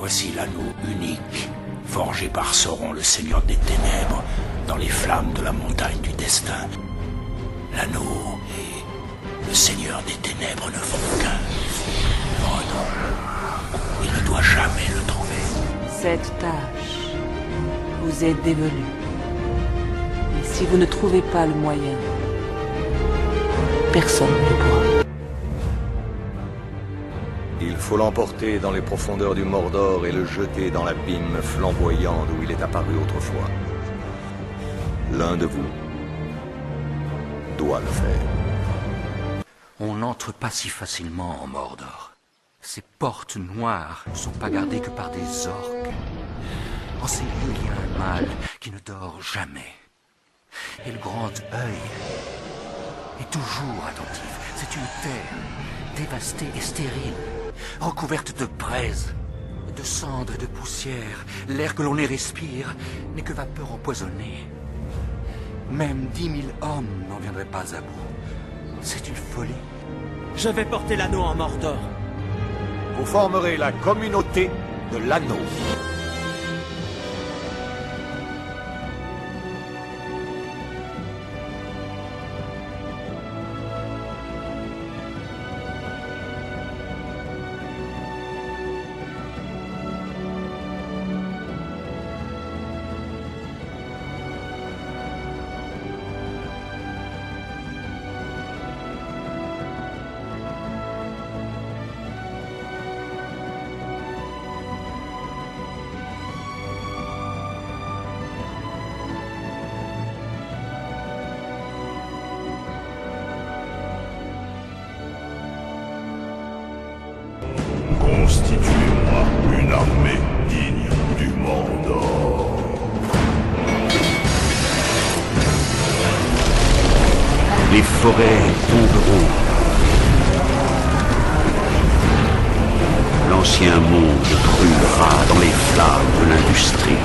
Voici l'anneau unique, forgé par Sauron, le Seigneur des Ténèbres, dans les flammes de la montagne du destin. L'anneau et le Seigneur des Ténèbres ne font qu'un. Frodon, il ne doit jamais le trouver. Cette tâche vous est dévolue. Et si vous ne trouvez pas le moyen, personne ne le pourra. Il faut l'emporter dans les profondeurs du Mordor et le jeter dans l'abîme flamboyant d'où il est apparu autrefois. L'un de vous doit le faire. On n'entre pas si facilement en Mordor. Ces portes noires ne sont pas gardées que par des orques. En ces lieux, il y a un mal qui ne dort jamais. Et le grand œil est toujours attentif. C'est une terre dévastée et stérile, recouverte de braises, de cendres et de poussière. L'air que l'on y respire n'est que vapeur empoisonnée. Même 10 000 hommes n'en viendraient pas à bout. C'est une folie. Je vais porter l'anneau en Mordor. Vous formerez la communauté de l'anneau. Constituez-moi une armée digne du Mordor. Les forêts tomberont. L'ancien monde brûlera dans les flammes de l'industrie.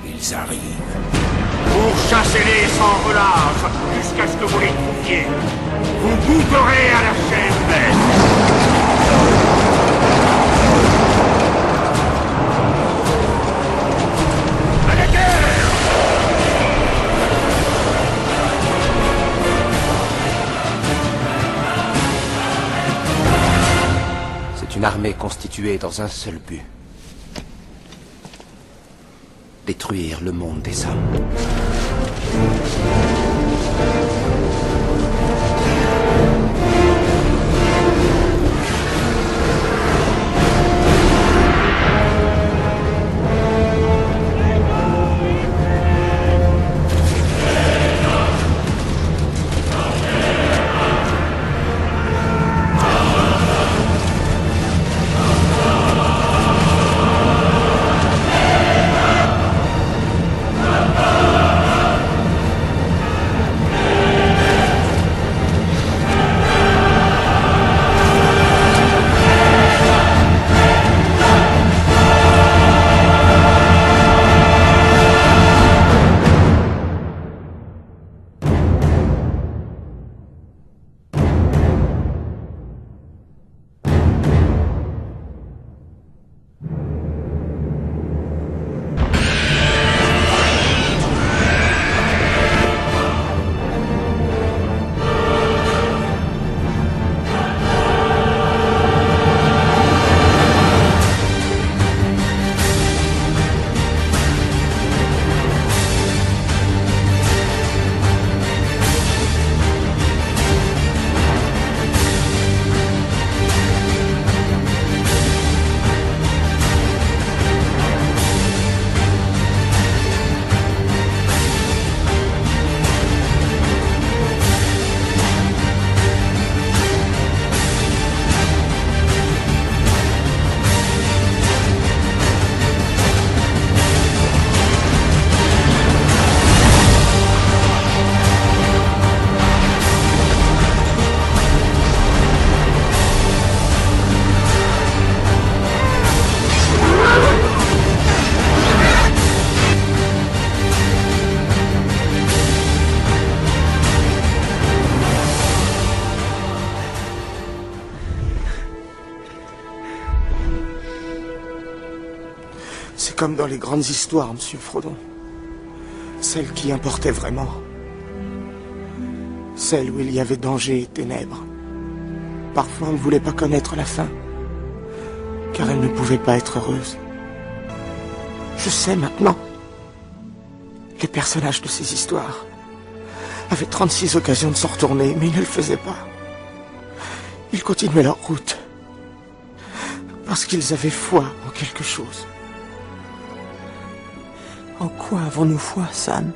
Ils arrivent. Pourchassez-les sans relâche jusqu'à ce que vous les trouviez. Vous goûterez à la chair bête. À la guerre! C'est une armée constituée dans un seul but. Détruire le monde des hommes. comme dans les grandes histoires, monsieur Frodon. Celles qui importaient vraiment. Celles où il y avait danger et ténèbres. Parfois, on ne voulait pas connaître la fin, car elle ne pouvait pas être heureuse. Je sais maintenant. Les personnages de ces histoires avaient 36 occasions de s'en retourner, mais ils ne le faisaient pas. Ils continuaient leur route, parce qu'ils avaient foi en quelque chose. En quoi avons-nous foi, Sam?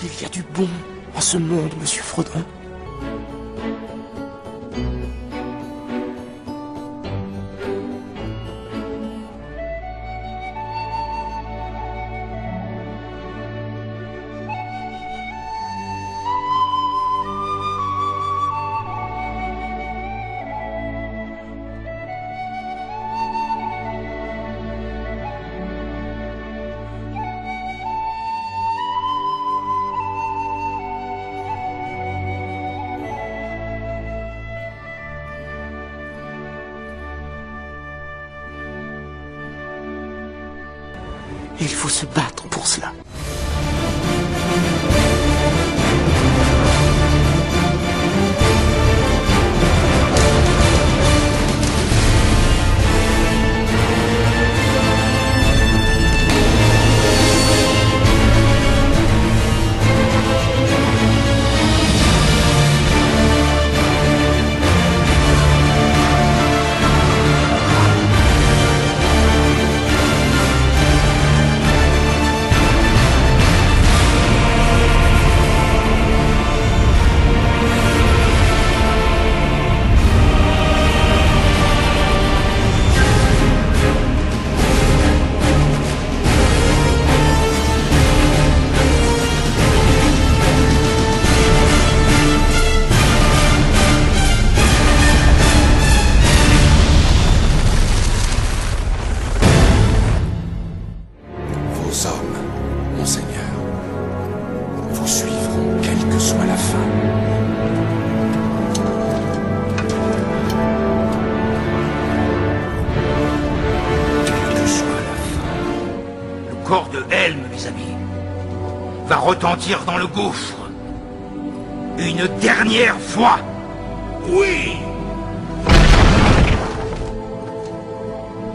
Il y a du bon en ce monde, monsieur Frodon. Il faut se battre pour cela. Vos hommes, monseigneur, vous suivront quelle que soit la fin. Quelle que soit la fin. Le corps de Helm, mes amis, va retentir dans le gouffre. Une dernière fois. Oui!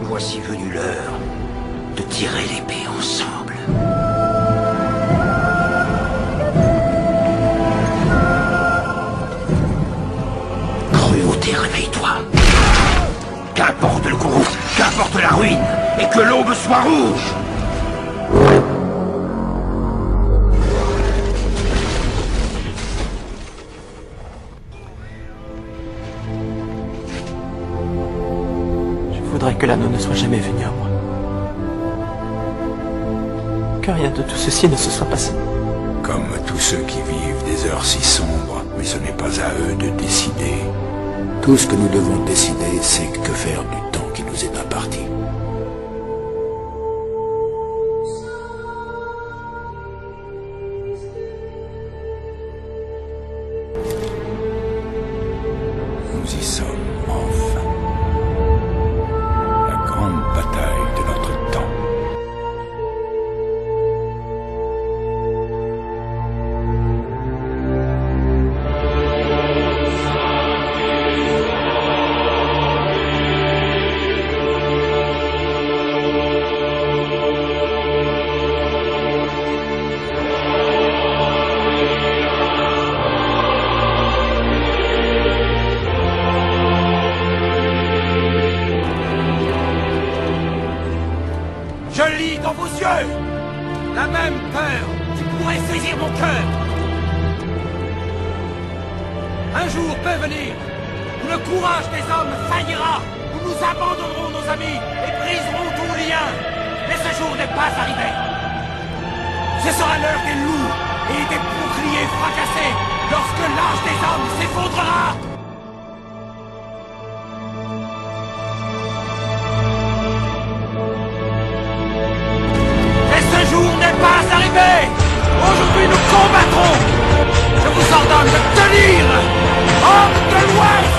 Voici venue l'heure de tirer l'épée ensemble. Cruauté, réveille-toi. Qu'importe le courroux, qu'importe la ruine, et que l'aube soit rouge. Je voudrais que l'anneau ne soit jamais venu à moi. Que rien de tout ceci ne se soit passé. Comme tous ceux qui vivent des heures si sombres, mais ce n'est pas à eux de décider. Tout ce que nous devons décider, c'est que faire du temps qui nous est imparti. Nous y sommes enfin. La grande bataille de notre temps. Je lis dans vos yeux la même peur qui pourrait saisir mon cœur. Un jour peut venir où le courage des hommes faillira, où nous abandonnerons nos amis et briserons tout lien. Mais ce jour n'est pas arrivé. Ce sera l'heure des loups et des boucliers fracassés lorsque l'âge des hommes s'effondrera. Ce jour n'est pas arrivé. Aujourd'hui, nous combattrons. Je vous ordonne de tenir. Hommes de l'Ouest!